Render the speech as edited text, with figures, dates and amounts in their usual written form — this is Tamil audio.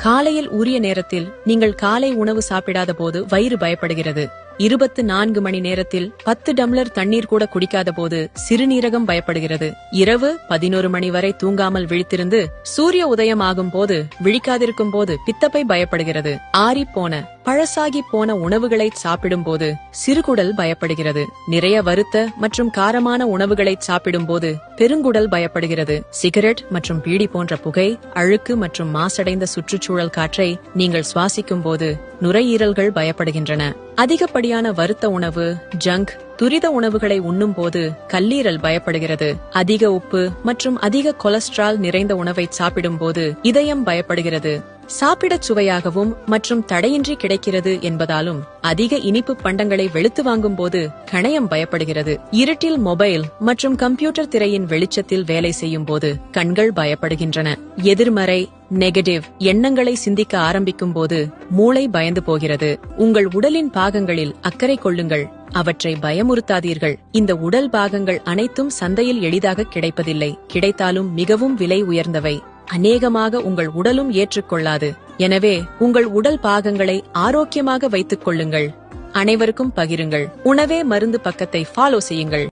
காலையில் உரிய நேரத்தில் நீங்கள் காலை உணவு சாப்பிடாத போது வயிறு பயப்படுகிறது. 24 மணி நேரத்தில் 10 டம்ளர் தண்ணீர் கூட குடிக்காத போது சிறுநீரகம் பயப்படுகிறது. இரவு 11 மணி வரை தூங்காமல் விழித்திருந்து சூரிய உதயம் ஆகும் போது விழிக்காதிருக்கும் போது பித்தப்பை பயப்படுகிறது. ஆறிப்போன பழசாகி போன உணவுகளை சாப்பிடும் போது சிறுகுடல் பயப்படுகிறது. நிறைய வறுத்த மற்றும் காரமான உணவுகளை சாப்பிடும் போது பெருங்குடல் பயப்படுகிறது. சிகரெட் மற்றும் பீடி போன்ற புகை, அழுக்கு மற்றும் மாசடைந்த சுற்றுச்சூழல் காற்றை நீங்கள் சுவாசிக்கும் போது நுரையீரல்கள் பயப்படுகின்றன. அதிகப்படியான வறுத்த உணவு, ஜங்க், துரித உணவுகளை உண்ணும் போது கல்லீரல் பயப்படுகிறது. அதிக உப்பு மற்றும் அதிக கொலஸ்ட்ரால் நிறைந்த உணவை சாப்பிடும் போது இதயம் பயப்படுகிறது. சாப்பிடச் சுவையாகவும் மற்றும் தடையின்றி கிடைக்கிறது என்பதாலும் அதிக இனிப்பு பண்டங்களை வெளுத்து வாங்கும் போது கணையம் பயப்படுகிறது. இருட்டில் மொபைல் மற்றும் கம்ப்யூட்டர் திரையின் வெளிச்சத்தில் வேலை செய்யும் போது கண்கள் பயப்படுகின்றன. எதிர்மறை நெகட்டிவ் எண்ணங்களை சிந்திக்க ஆரம்பிக்கும் போது மூளை பயந்து போகிறது. உங்கள் உடலின் பாகங்களில் அக்கறை கொள்ளுங்கள், அவற்றை பயமுறுத்தாதீர்கள். இந்த உடல் பாகங்கள் அனைத்தும் சந்தையில் எளிதாக கிடைப்பதில்லை. கிடைத்தாலும் மிகவும் விலை உயர்ந்தவை. அநேகமாக உங்கள் உடலும் ஏற்றுக்கொள்ளாது. எனவே உங்கள் உடல் பாகங்களை ஆரோக்கியமாக வைத்துக் கொள்ளுங்கள். அனைவருக்கும் பகிருங்கள். உணவே மருந்து பக்கத்தை ஃபாலோ செய்யுங்கள்.